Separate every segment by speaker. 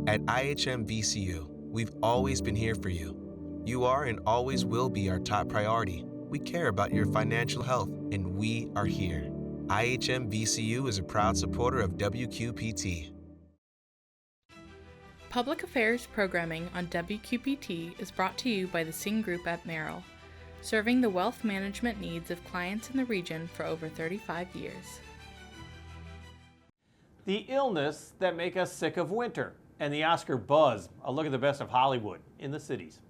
Speaker 1: At IHM VCU, we've always been here for you. You are and always will be our top priority. We care about your financial health, and we are here. IHM VCU is a proud supporter of WQPT.
Speaker 2: Public Affairs programming on WQPT is brought to you by the Singh Group at Merrill, serving the wealth management needs of clients in the region for over 35 years.
Speaker 3: The illness that make us sick of winter, and the Oscar buzz, a look at the best of Hollywood in the cities.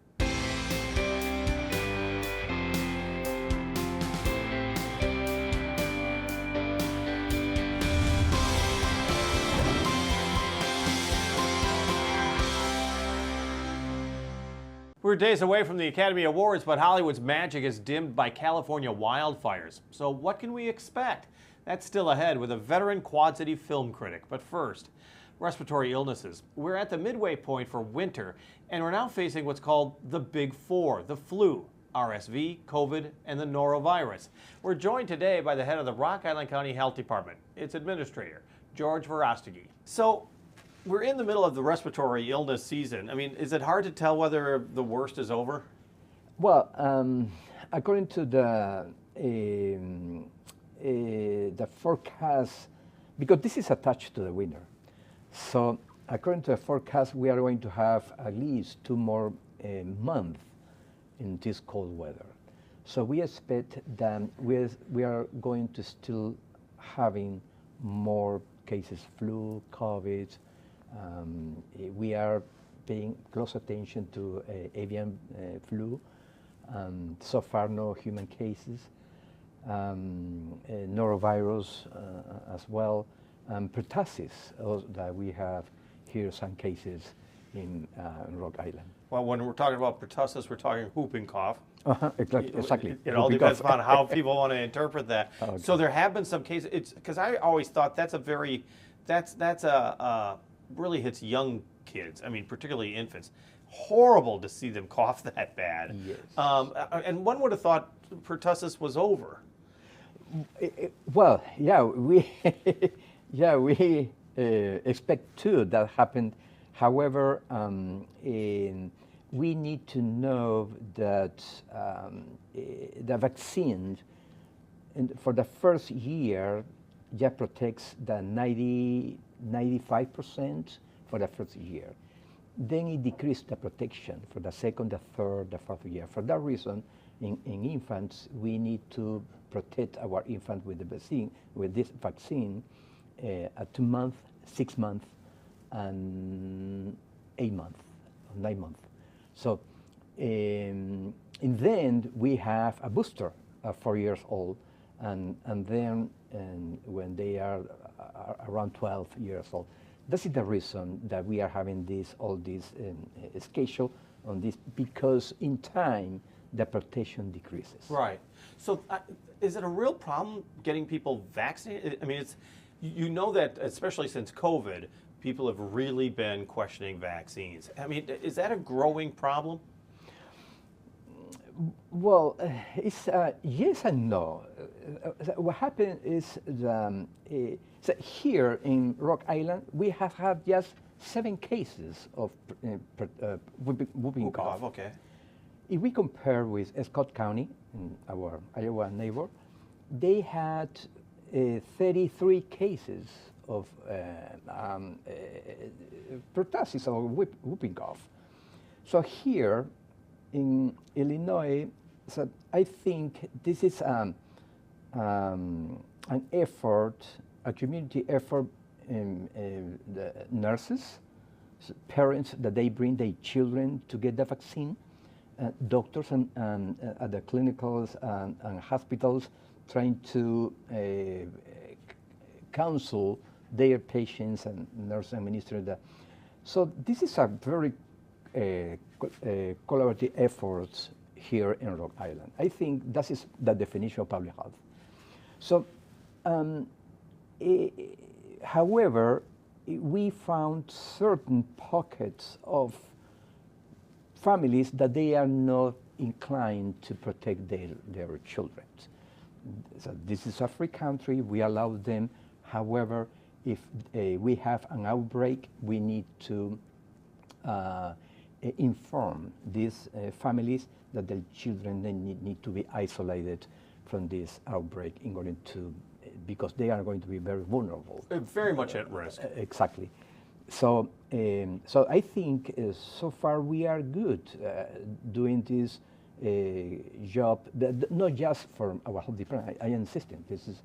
Speaker 3: We're days away from the Academy Awards, but Hollywood's magic is dimmed by California wildfires. So what can we expect? That's still ahead with a veteran Quad City film critic. But first, respiratory illnesses. We're at the midway point for winter, and we're now facing what's called the Big Four, the flu, RSV, COVID, and the norovirus. We're joined today by the head of the Rock Island County Health Department, its administrator, George Verostegui. So, we're in the middle of the respiratory illness season. I mean, is it hard to tell whether the worst is over?
Speaker 4: Well, according to the forecast, because this is attached to the winter, so according to the forecast, we are going to have at least 2 more months in this cold weather. So we expect that we are going to still having more cases, flu, COVID. We are paying close attention to avian flu. So far, no human cases. Norovirus as well. Pertussis, that we have here some cases in Rock Island.
Speaker 3: Well, when we're talking about pertussis, we're talking whooping cough.
Speaker 4: Exactly.
Speaker 3: It all depends upon how people want to interpret that.
Speaker 4: Okay.
Speaker 3: So there have been some cases. It's because I always thought that's really hits young kids. I mean, particularly infants. Horrible to see them cough that bad.
Speaker 4: Yes.
Speaker 3: And one would have thought pertussis was over.
Speaker 4: Well, yeah, we expect too that happened. However, we need to know that the vaccine, for the first year, protects the 95% for the first year. Then it decreased the protection for the second, the third, the fourth year. For that reason, in infants, we need to protect our infant with the vaccine, with this vaccine, at 2 months, 6 months, and 8 months, 9 months. So, and then we have a booster at 4 years old, and then when they are around 12 years old. This is the reason that we are having all this schedule on this, because in time the protection decreases.
Speaker 3: Right. So is it a real problem getting people vaccinated? I mean, it's, you know that especially since COVID, people have really been questioning vaccines. I mean, is that a growing problem?
Speaker 4: Well, it's yes and no. What happened is that here in Rock Island, we have had just 7 cases of whooping cough.
Speaker 3: Okay.
Speaker 4: If we compare with Scott County, our Iowa neighbor, they had 33 cases of pertussis or whooping cough. So here in Illinois, so I think this is an effort, a community effort in the nurses, parents, that they bring their children to get the vaccine, doctors and at the clinicals and hospitals trying to counsel their patients and nurse administer that. So this is a very collaborative effort here in Rock Island. I think that is the definition of public health. So, however, we found certain pockets of families that they are not inclined to protect their children. So this is a free country, we allow them. However, if we have an outbreak, we need to inform these families that the children they need to be isolated from this outbreak in order to, because they are going to be very vulnerable.
Speaker 3: Very much at risk.
Speaker 4: Exactly. So, so I think so far we are good doing this job, not just for our health department. I insist on this is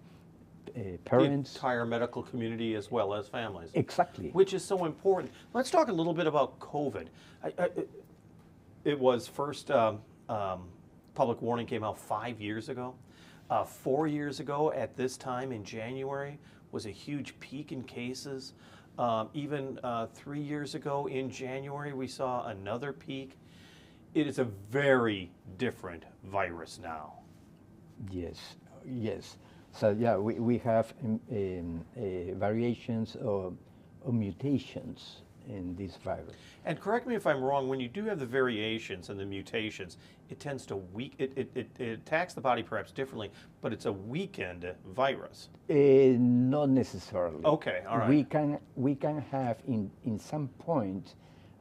Speaker 4: parents.
Speaker 3: The entire medical community as well as families.
Speaker 4: Exactly.
Speaker 3: Which is so important. Let's talk a little bit about COVID. It was first, public warning came out 5 years ago. 4 years ago at this time in January was a huge peak in cases. Even 3 years ago in January, we saw another peak. It is a very different virus now.
Speaker 4: Yes, yes. So yeah, we have variations or mutations in this virus.
Speaker 3: And correct me if I'm wrong, when you do have the variations and the mutations, it tends to it attacks the body perhaps differently, but it's a weakened virus.
Speaker 4: Not necessarily.
Speaker 3: Okay, all right.
Speaker 4: We can have in some point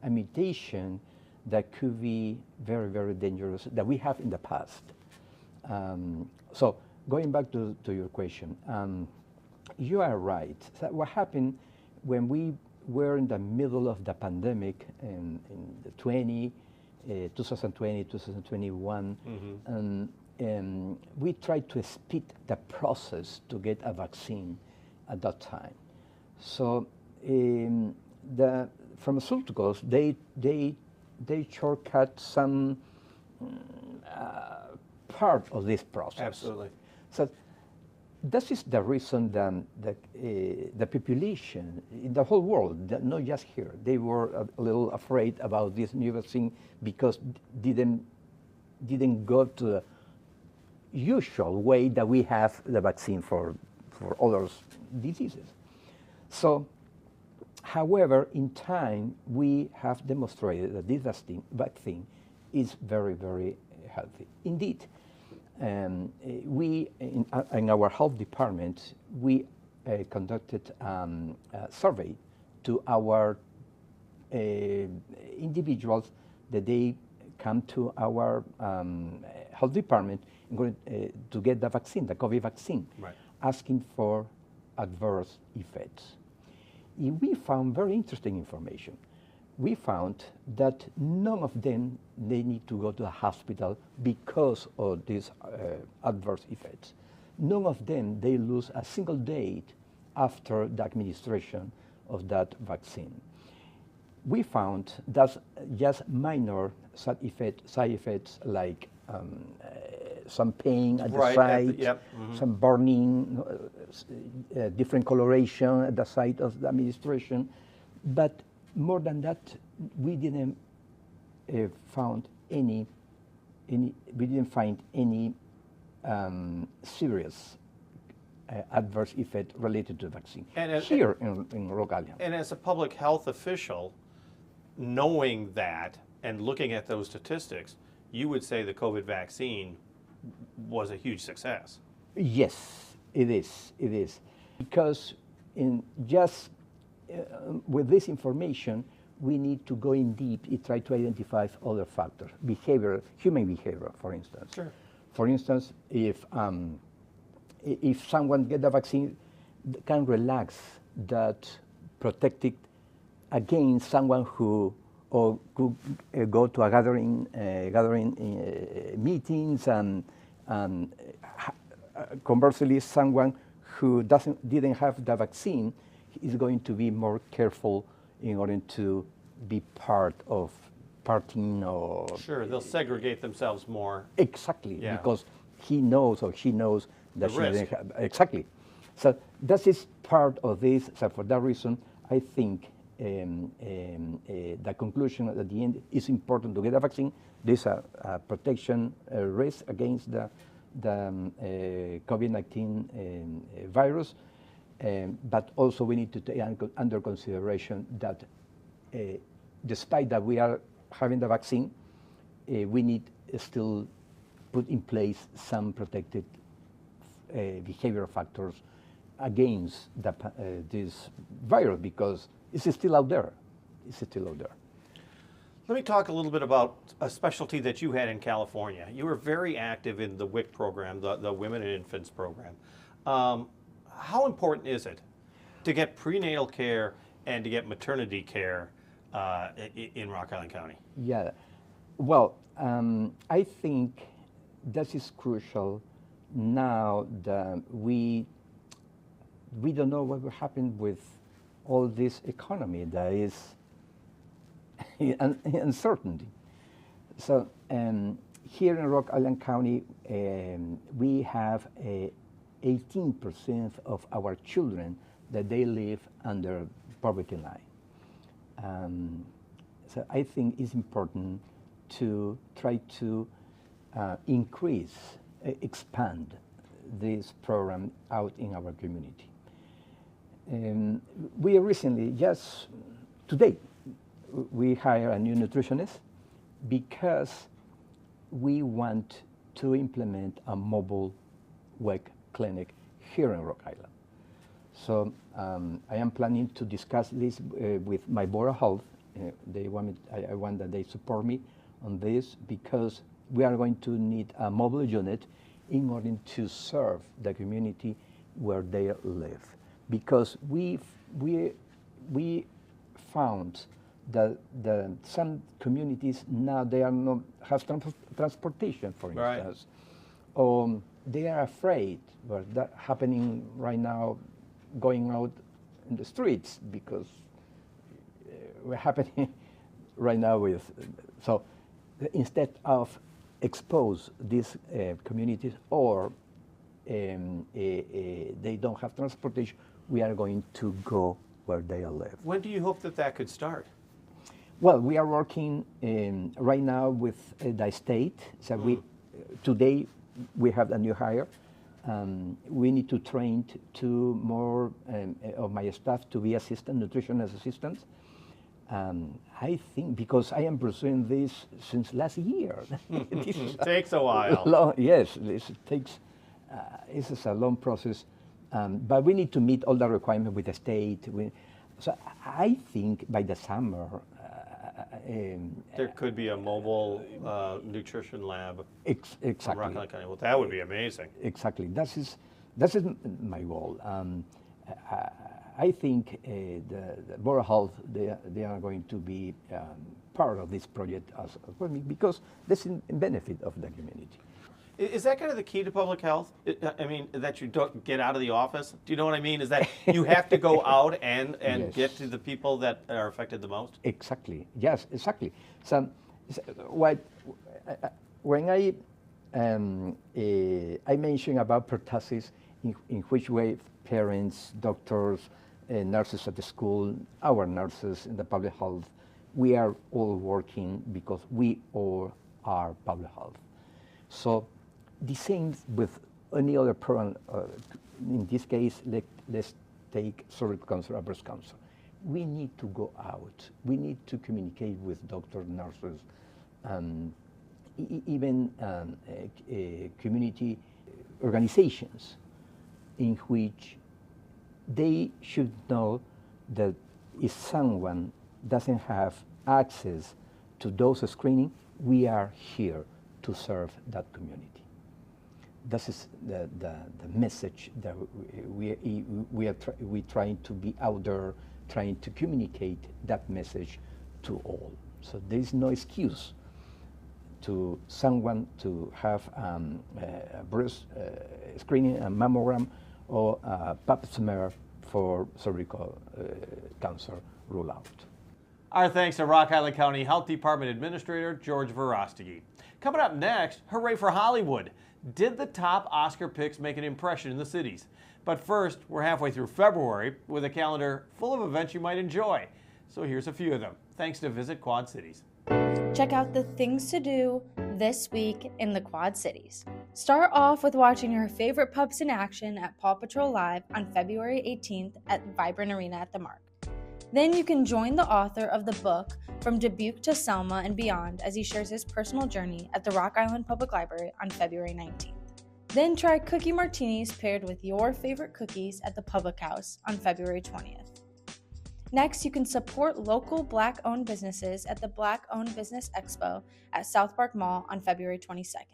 Speaker 4: a mutation that could be very, very dangerous that we have in the past. So going back to your question, you are right. So what happened when we were in the middle of the pandemic in the 2020, 2021, and we tried to speed the process to get a vaccine at that time. So the pharmaceuticals, they shortcut some part of this process.
Speaker 3: Absolutely.
Speaker 4: So this is the reason that the population in the whole world, not just here, they were a little afraid about this new vaccine because didn't go to the usual way that we have the vaccine for other diseases. So, however, in time, we have demonstrated that this vaccine is very, very healthy. Indeed, we, in our health department, we conducted a survey to our individuals that they come to our health department to get the vaccine, the COVID vaccine,
Speaker 3: Right.
Speaker 4: asking for adverse effects. We found very interesting information. We found that none of them, they need to go to the hospital because of these adverse effects. None of them, they lose a single day after the administration of that vaccine. We found that just minor side effects like some pain at the
Speaker 3: Right,
Speaker 4: site, some burning, different coloration at the site of the administration. But more than that, we didn't find any serious adverse effect related to the vaccine here in Rock Island.
Speaker 3: And as a public health official, knowing that and looking at those statistics, you would say the COVID vaccine was a huge success.
Speaker 4: Yes, it is. It is. Because in just with this information, we need to go in deep and try to identify other factors, human behavior, for instance.
Speaker 3: Sure.
Speaker 4: For instance, if someone gets the vaccine, can relax that protected against someone who or could go to a gathering meetings and conversely, someone who didn't have the vaccine is going to be more careful in order to be part of partying or...
Speaker 3: Sure, they'll segregate themselves more.
Speaker 4: Exactly,
Speaker 3: Yeah.
Speaker 4: because he knows or she knows that
Speaker 3: The
Speaker 4: she
Speaker 3: risk.
Speaker 4: didn't have... Exactly. So that is part of this. So for that reason, I think the conclusion at the end is important to get a vaccine. There's a protection risk against the COVID-19 virus, but also we need to take under consideration that despite that we are having the vaccine, we need still put in place some protected behavioral factors against this virus because it's still out there. It's still out there.
Speaker 3: Let me talk a little bit about a specialty that you had in California. You were very active in the WIC program, the Women and Infants program. How important is it to get prenatal care and to get maternity care in Rock Island County?
Speaker 4: Yeah, well, I think that is crucial now that we don't know what will happen with all this economy that is uncertainty. So here in Rock Island County, we have 18% of our children that they live under poverty line. So I think it's important to try to expand this program out in our community. We recently, just today, we hired a new nutritionist because we want to implement a mobile WIC clinic here in Rock Island. So I am planning to discuss this with my Board of Health. I want that they support me on this because we are going to need a mobile unit in order to serve the community where they live. Because we found that some communities now they are not have transportation, for instance, or they are afraid. But that happening right now, going out in the streets because we're happening right now with. So instead of expose these communities or they don't have transportation, we are going to go where they live.
Speaker 3: When do you hope that that could start?
Speaker 4: Well, we are working right now with the state. So today we have a new hire. We need to train two more of my staff to be nutritionist assistants. I think because I am pursuing this since last year.
Speaker 3: It takes a while.
Speaker 4: Yes, this takes. This is a long process, but we need to meet all the requirements with the state. So I think by the summer.
Speaker 3: There could be a mobile nutrition lab.
Speaker 4: Exactly.
Speaker 3: Rock Island County. Well, that would be amazing.
Speaker 4: Exactly. That is my goal. I think the Board of Health they are going to be part of this project as well because this is in benefit of the community.
Speaker 3: Is that kind of the key to public health? I mean, that you don't get out of the office? Do you know what I mean? Is that you have to go out and
Speaker 4: Yes.
Speaker 3: get to the people that are affected the most?
Speaker 4: Exactly. Yes, exactly. So, when I mentioned about pertussis, in which way parents, doctors, nurses at the school, our nurses in the public health, we are all working because we all are public health. So the same with any other program. In this case, let's take cervical cancer or breast cancer. We need to go out. We need to communicate with doctors, nurses, even community organizations in which they should know that if someone doesn't have access to those screening, we are here to serve that community. This is the message that we trying to be out there, trying to communicate that message to all. So there is no excuse to someone to have a breast screening, a mammogram, or a pap smear for cervical cancer rule out.
Speaker 3: Our thanks to Rock Island County Health Department Administrator George Verostegui. Coming up next, hooray for Hollywood. Did the top Oscar picks make an impression in the cities? But first, we're halfway through February with a calendar full of events you might enjoy. So here's a few of them, thanks to Visit Quad Cities.
Speaker 5: Check out the things to do this week in the Quad Cities. Start off with watching your favorite pups in action at Paw Patrol Live on February 18th at Vibrant Arena at the Mark. Then you can join the author of the book From Dubuque to Selma and Beyond as he shares his personal journey at the Rock Island Public Library on February 19th. Then try cookie martinis paired with your favorite cookies at the Public House on February 20th. Next, you can support local Black-owned businesses at the Black-owned Business Expo at South Park Mall on February 22nd.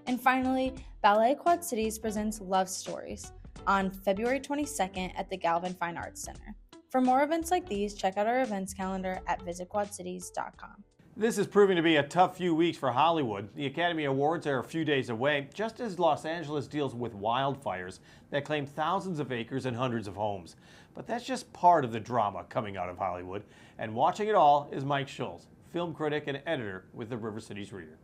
Speaker 5: And finally, Ballet Quad Cities presents Love Stories on February 22nd at the Galvin Fine Arts Center. For more events like these, check out our events calendar at visitquadcities.com.
Speaker 3: This is proving to be a tough few weeks for Hollywood. The Academy Awards are a few days away, just as Los Angeles deals with wildfires that claim thousands of acres and hundreds of homes. But that's just part of the drama coming out of Hollywood. And watching it all is Mike Schulz, film critic and editor with the River Cities Reader.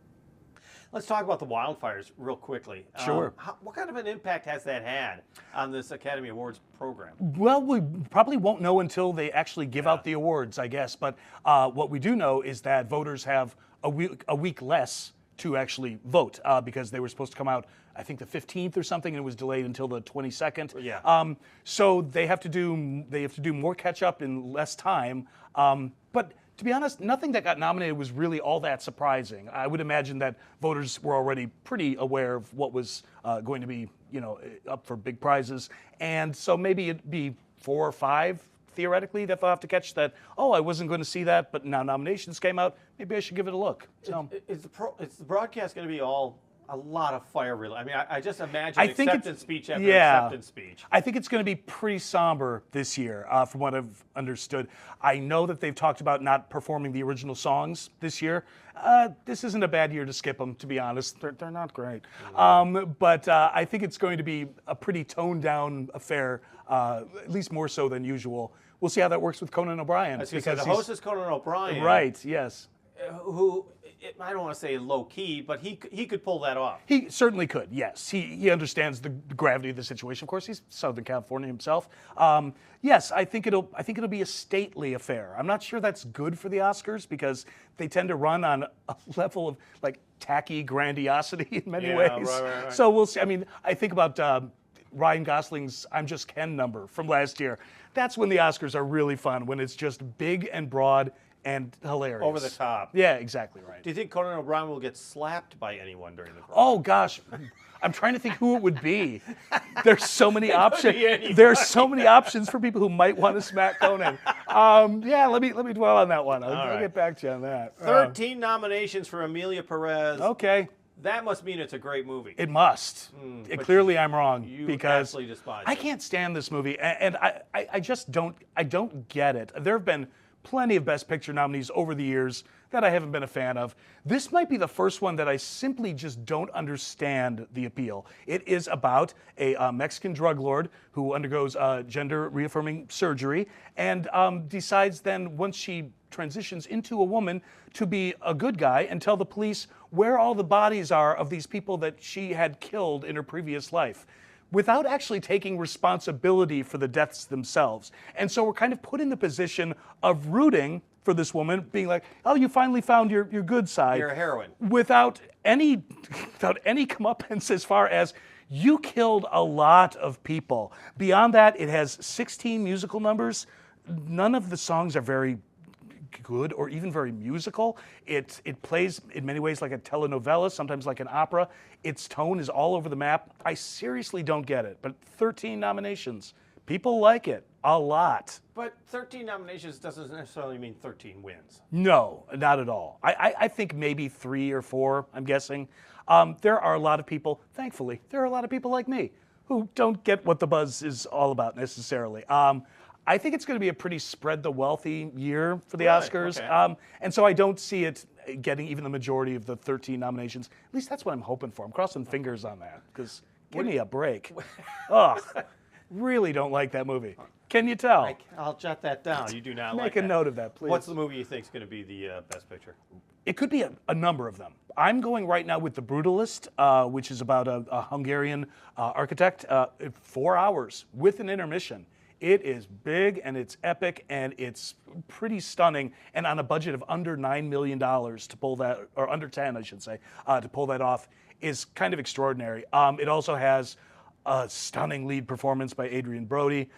Speaker 3: Let's talk about the wildfires real quickly.
Speaker 6: Sure.
Speaker 3: What kind of an impact has that had on this Academy Awards program?
Speaker 6: Well, we probably won't know until they actually give out the awards, I guess. But what we do know is that voters have a week less to actually vote because they were supposed to come out, I think, the 15th or something, and it was delayed until the 22nd.
Speaker 3: Yeah.
Speaker 6: So they have to do more catch up in less time. But to be honest, nothing that got nominated was really all that surprising. I would imagine that voters were already pretty aware of what was going to be, up for big prizes, and so maybe it'd be 4 or 5 theoretically that they'll have to catch that. Oh, I wasn't going to see that, but now nominations came out. Maybe I should give it a look. So
Speaker 3: Is the broadcast going to be all a lot of fire related? I mean, I just imagine acceptance speech after acceptance speech.
Speaker 6: I think it's going to be pretty somber this year, from what I've understood. I know that they've talked about not performing the original songs this year. This isn't a bad year to skip them, to be honest. They're not great. But I think it's going to be a pretty toned down affair, at least more so than usual. We'll see how that works with Conan O'Brien.
Speaker 3: I was going to say, the host is Conan O'Brien.
Speaker 6: Right, yes.
Speaker 3: Who, I don't want to say low key, but he could pull that off.
Speaker 6: He certainly could, yes. He understands the gravity of the situation. Of course, he's Southern California himself. Yes, I think it'll be a stately affair. I'm not sure that's good for the Oscars because they tend to run on a level of like tacky grandiosity in many ways.
Speaker 3: Right.
Speaker 6: So we'll see. I mean, I think about Ryan Gosling's "I'm Just Ken" number from last year. That's when the Oscars are really fun, when it's just big and broad and hilarious.
Speaker 3: Over the top.
Speaker 6: Yeah, exactly right.
Speaker 3: Do you think Conan O'Brien will get slapped by anyone during the program?
Speaker 6: Oh gosh, I'm trying to think who it would be. There's so many options.
Speaker 3: anybody.
Speaker 6: There's so many options for people who might want to smack Conan. Yeah, let me dwell on that one. I'll
Speaker 3: right.
Speaker 6: get back to you on that.
Speaker 3: 13 nominations for Emilia Perez.
Speaker 6: Okay,
Speaker 3: That must mean it's a great movie.
Speaker 6: it must.
Speaker 3: but
Speaker 6: Clearly, I'm wrong
Speaker 3: You
Speaker 6: because
Speaker 3: absolutely despise
Speaker 6: I
Speaker 3: it.
Speaker 6: can't stand this movie, and I just don't get it. There have been plenty of Best Picture nominees over the years that I haven't been a fan of. This might be the first one that I simply just don't understand the appeal. It is about a Mexican drug lord who undergoes gender reaffirming surgery and decides then, once she transitions into a woman, to be a good guy and tell the police where all the bodies are of these people that she had killed in her previous life, without actually taking responsibility for the deaths themselves. And so we're kind of put in the position of rooting for this woman, being like, oh, you finally found your good side.
Speaker 3: You're a heroine.
Speaker 6: Without any comeuppance as far as you killed a lot of people. Beyond that, it has 16 musical numbers. None of the songs are very good or even very musical. It plays in many ways like a telenovela, sometimes like an opera. Its tone is all over the map. I seriously don't get it, but 13 nominations. People like it a lot.
Speaker 3: But 13 nominations doesn't necessarily mean 13 wins.
Speaker 6: No, not at all. I think maybe 3 or 4, I'm guessing. There are a lot of people, thankfully, there are a lot of people like me who don't get what the buzz is all about necessarily. I think it's going to be a pretty spread the wealthy year for the
Speaker 3: Right,
Speaker 6: Oscars.
Speaker 3: okay.
Speaker 6: And so I don't see it getting even the majority of the 13 nominations. At least that's what I'm hoping for. I'm crossing fingers on that because give me a break. Ugh, really don't like that movie. Can you tell?
Speaker 3: I'll jot that down. You do not like
Speaker 6: Make a
Speaker 3: that.
Speaker 6: note of that, please.
Speaker 3: What's the movie you think is going to be the Best Picture?
Speaker 6: It could be a number of them. I'm going right now with The Brutalist, which is about a Hungarian architect. 4 hours with an intermission. It is big and it's epic and it's pretty stunning, and on a budget of under $9 million to pull that, or under 10, I should say, to pull that off is kind of extraordinary. It also has a stunning lead performance by Adrian Brody,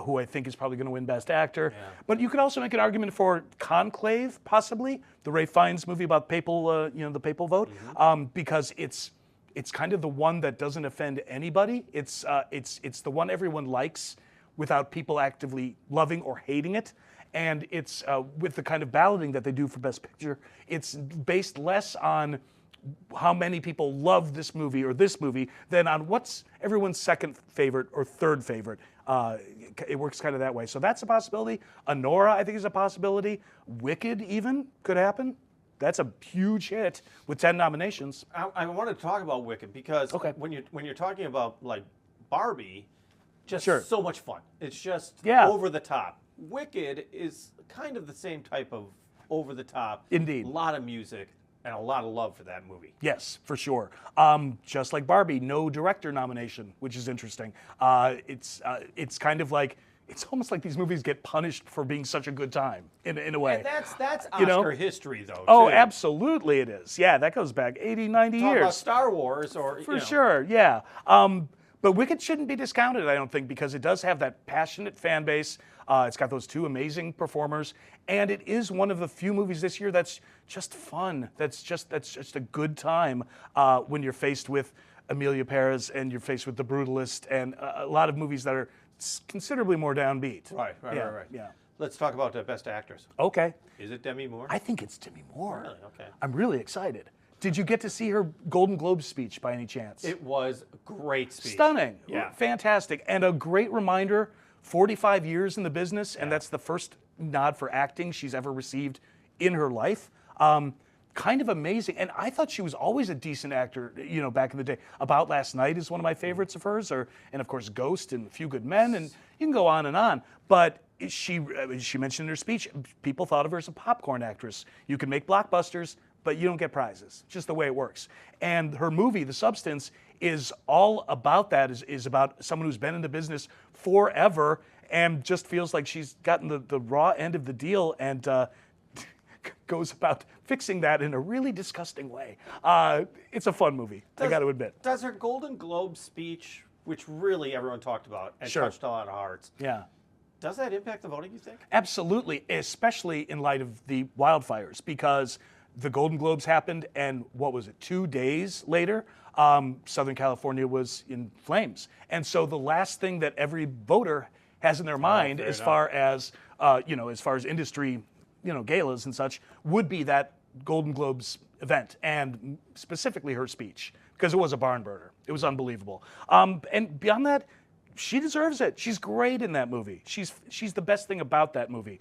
Speaker 6: who I think is probably going to win Best Actor. Yeah. But you could also make an argument for Conclave, possibly, the Ralph Fiennes movie about papal, the papal vote, because it's kind of the one that doesn't offend anybody. It's the one everyone likes, without people actively loving or hating it. And it's with the kind of balloting that they do for Best Picture, it's based less on how many people love this movie or this movie than on what's everyone's second favorite or third favorite. It works kind of that way. So that's a possibility. Anora, I think, is a possibility. Wicked even could happen. That's a huge hit with 10 nominations.
Speaker 3: I want to talk about Wicked because
Speaker 6: Okay.
Speaker 3: when you're talking about like Barbie, just
Speaker 6: Sure.
Speaker 3: so much fun. It's just
Speaker 6: Yeah.
Speaker 3: over the top. Wicked is kind of the same type of over the top.
Speaker 6: Indeed.
Speaker 3: A lot of music and a lot of love for that movie.
Speaker 6: Yes, for sure. Just like Barbie, no director nomination, which is interesting. It's kind of like, it's almost like these movies get punished for being such a good time in a way.
Speaker 3: And that's Oscar
Speaker 6: You know?
Speaker 3: history though.
Speaker 6: Oh,
Speaker 3: too.
Speaker 6: absolutely it is. Yeah, that goes back 80, 90
Speaker 3: Talk
Speaker 6: years.
Speaker 3: about Star Wars or
Speaker 6: For sure, yeah. But Wicked shouldn't be discounted, I don't think, because it does have that passionate fan base. It's got those two amazing performers, and it is one of the few movies this year that's just fun. That's just a good time when you're faced with Emilia Perez and you're faced with The Brutalist and a lot of movies that are considerably more downbeat.
Speaker 3: Right.
Speaker 6: Yeah.
Speaker 3: Let's talk about Best Actress.
Speaker 6: Okay.
Speaker 3: Is it Demi Moore?
Speaker 6: I think it's Demi Moore.
Speaker 3: Really? Okay.
Speaker 6: I'm really excited. Did you get to see her Golden Globe speech by any chance?
Speaker 3: It was a great speech.
Speaker 6: Stunning.
Speaker 3: Yeah.
Speaker 6: Fantastic. And a great reminder, 45 years in the business, and that's the first nod for acting she's ever received in her life. Kind of amazing. And I thought she was always a decent actor, back in the day. About Last Night is one of my favorites of hers, and of course Ghost and A Few Good Men, and you can go on and on. But she mentioned in her speech, people thought of her as a popcorn actress. You can make blockbusters, but you don't get prizes. Just the way it works. And her movie, The Substance, is all about that, is about someone who's been in the business forever and just feels like she's gotten the raw end of the deal and goes about fixing that in a really disgusting way. It's a fun movie, I got to admit.
Speaker 3: Does her Golden Globe speech, which really everyone talked about and
Speaker 6: Sure.
Speaker 3: touched a lot of hearts,
Speaker 6: Yeah.
Speaker 3: does that impact the voting, you think?
Speaker 6: Absolutely, especially in light of the wildfires, because the Golden Globes happened, and what was it, 2 days later, Southern California was in flames. And so the last thing that every voter has in their mind,
Speaker 3: fair
Speaker 6: as
Speaker 3: enough.
Speaker 6: far as industry, galas and such, would be that Golden Globes event, and specifically her speech, because it was a barn burner. It was unbelievable. And beyond that, she deserves it. She's great in that movie. She's the best thing about that movie.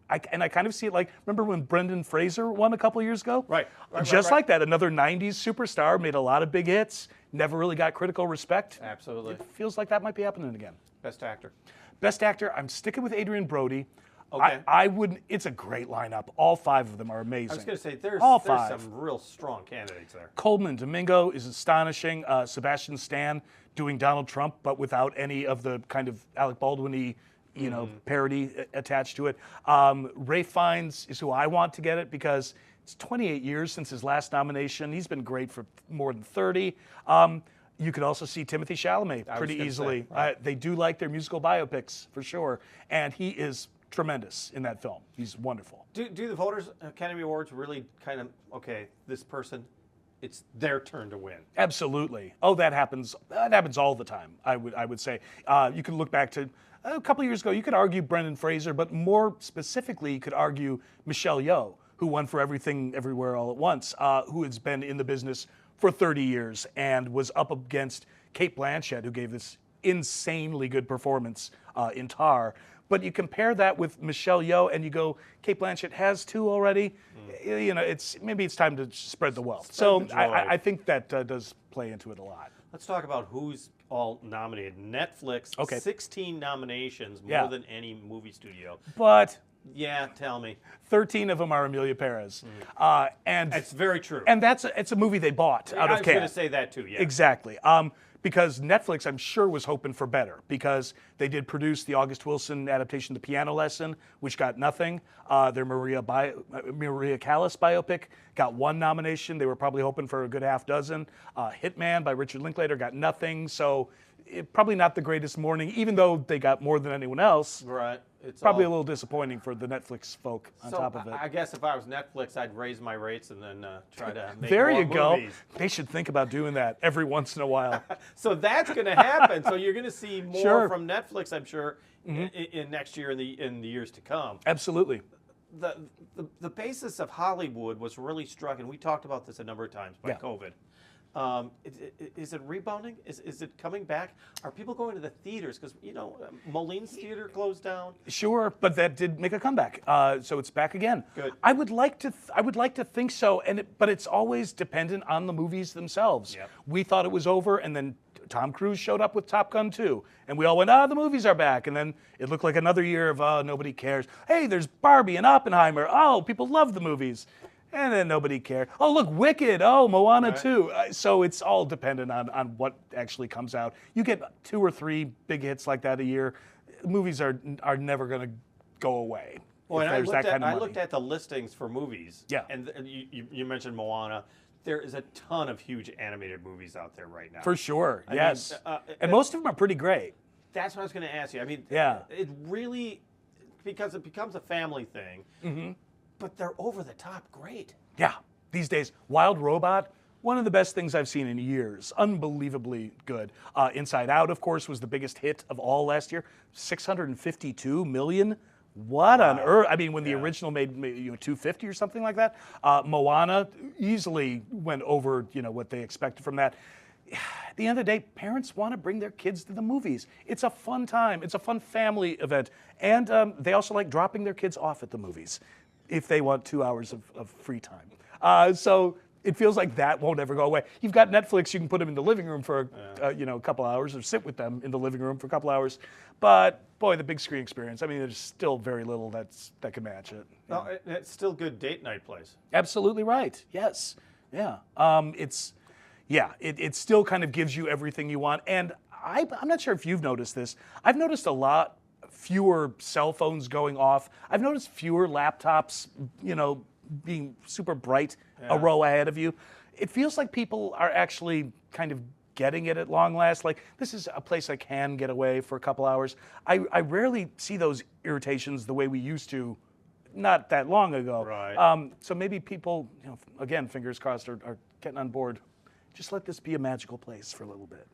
Speaker 6: I kind of see it like, remember when Brendan Fraser won a couple years ago?
Speaker 3: Right.
Speaker 6: Just like that, another 90s superstar, made a lot of big hits, never really got critical respect.
Speaker 3: Absolutely.
Speaker 6: It feels like that might be happening again.
Speaker 3: Best actor.
Speaker 6: Best actor, I'm sticking with Adrian Brody.
Speaker 3: Okay.
Speaker 6: I wouldn't, it's a great lineup. All 5 of them are amazing.
Speaker 3: I was going to say, there's
Speaker 6: All 5.
Speaker 3: some real strong candidates there.
Speaker 6: Coleman Domingo is astonishing. Sebastian Stan doing Donald Trump, but without any of the kind of Alec Baldwin-y, parody attached to it. Ralph Fiennes is who I want to get it because it's 28 years since his last nomination. He's been great for more than 30. You could also see Timothée Chalamet pretty
Speaker 3: gonna
Speaker 6: easily.
Speaker 3: say, right.
Speaker 6: They do like their musical biopics for sure, and he is tremendous in that film. He's wonderful.
Speaker 3: Do the voters Academy Awards really kind of, okay, this person, it's their turn to win?
Speaker 6: Absolutely. Oh, that happens. That happens all the time. I would say. You can look back to a couple of years ago. You could argue Brendan Fraser, but more specifically, you could argue Michelle Yeoh, who won for Everything, Everywhere, All at Once, who has been in the business for 30 years and was up against Cate Blanchett, who gave this insanely good performance in Tar. But you compare that with Michelle Yeoh, and you go, Cate Blanchett has 2 already. Maybe it's time to spread the wealth. So
Speaker 3: the joy.
Speaker 6: I think that does play into it a lot.
Speaker 3: Let's talk about who's all nominated. Netflix,
Speaker 6: Okay.
Speaker 3: 16 nominations, more
Speaker 6: Yeah.
Speaker 3: than any movie studio.
Speaker 6: But
Speaker 3: Yeah, tell me.
Speaker 6: 13 of them are Emilia Perez, and
Speaker 3: It's very true.
Speaker 6: and it's a movie they bought out
Speaker 3: I
Speaker 6: of
Speaker 3: was going to
Speaker 6: Cannes.
Speaker 3: say that too, yeah.
Speaker 6: Exactly. Because Netflix, I'm sure, was hoping for better because they did produce the August Wilson adaptation, The Piano Lesson, which got nothing. Their Maria Callas biopic got 1 nomination. They were probably hoping for a good half dozen. Hitman by Richard Linklater got nothing. So probably not the greatest morning, even though they got more than anyone else.
Speaker 3: Right. It's
Speaker 6: Probably
Speaker 3: all-
Speaker 6: a little disappointing for the Netflix folk on top of it.
Speaker 3: I guess if I was Netflix, I'd raise my rates and then try to make
Speaker 6: There
Speaker 3: more
Speaker 6: you go.
Speaker 3: movies.
Speaker 6: They should think about doing that every once in a while.
Speaker 3: So that's going to happen. So you're going to see more
Speaker 6: Sure.
Speaker 3: from Netflix, I'm sure, in next year and in the years to come.
Speaker 6: Absolutely.
Speaker 3: The basis of Hollywood was really struck, and we talked about this a number of times by
Speaker 6: Yeah.
Speaker 3: COVID. Is it rebounding? Is it coming back? Are people going to the theaters? Because Moline's theater closed down.
Speaker 6: Sure, but that did make a comeback, so it's back again.
Speaker 3: Good.
Speaker 6: I would like to think so, but it's always dependent on the movies themselves.
Speaker 3: Yep.
Speaker 6: We thought it was over, and then Tom Cruise showed up with Top Gun 2, and we all went, the movies are back, and then it looked like another year of nobody cares. Hey, there's Barbie and Oppenheimer. Oh, people love the movies. And then nobody cared. Oh, look, Wicked. Oh, Moana 2. So it's all dependent on what actually comes out. You get 2 or 3 big hits like that a year. Movies are never going to go away.
Speaker 3: Well,
Speaker 6: if
Speaker 3: and
Speaker 6: there's that kind of
Speaker 3: I
Speaker 6: money.
Speaker 3: looked at the listings for movies.
Speaker 6: Yeah.
Speaker 3: And you mentioned Moana. There is a ton of huge animated movies out there right now.
Speaker 6: For sure,
Speaker 3: I mean,
Speaker 6: yes. And most of them are pretty great.
Speaker 3: That's what I was going to ask you. I mean,
Speaker 6: Yeah.
Speaker 3: it really, because it becomes a family thing, but they're over the top great.
Speaker 6: Yeah, these days, Wild Robot, one of the best things I've seen in years. Unbelievably good. Inside Out, of course, was the biggest hit of all last year. 652 million. What on earth? I mean, when the original made 250 or something like that. Moana easily went over what they expected from that. At the end of the day, parents want to bring their kids to the movies. It's a fun time. It's a fun family event. And they also like dropping their kids off at the movies if they want 2 hours of free time. So it feels like that won't ever go away. You've got Netflix. You can put them in the living room for a couple hours or sit with them in the living room for a couple hours. But, boy, the big screen experience, I mean, there's still very little that can match it.
Speaker 3: No, it's still good date night place.
Speaker 6: Absolutely right. Yes. Yeah. It still kind of gives you everything you want. And I'm not sure if you've noticed this. I've noticed a lot fewer cell phones going off. I've noticed fewer laptops, being super bright a row ahead of you. It feels like people are actually kind of getting it at long last. Like, this is a place I can get away for a couple hours. I rarely see those irritations the way we used to not that long ago.
Speaker 3: Right.
Speaker 6: So maybe people, again, fingers crossed, are getting on board. Just let this be a magical place for a little bit,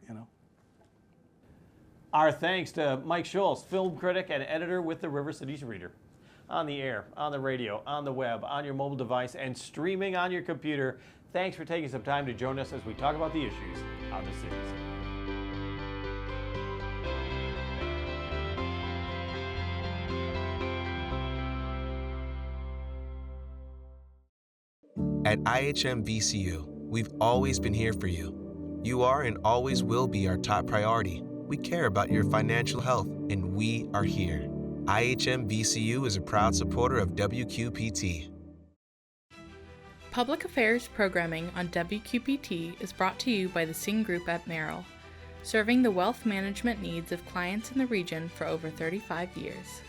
Speaker 3: Our thanks to Mike Schultz, film critic and editor with the River Cities Reader. On the air, on the radio, on the web, on your mobile device, and streaming on your computer. Thanks for taking some time to join us as we talk about the issues of the cities.
Speaker 1: At IHM VCU, we've always been here for you. You are and always will be our top priority. We care about your financial health, and we are here. IHM VCU is a proud supporter of WQPT.
Speaker 2: Public Affairs programming on WQPT is brought to you by the Sing Group at Merrill, serving the wealth management needs of clients in the region for over 35 years.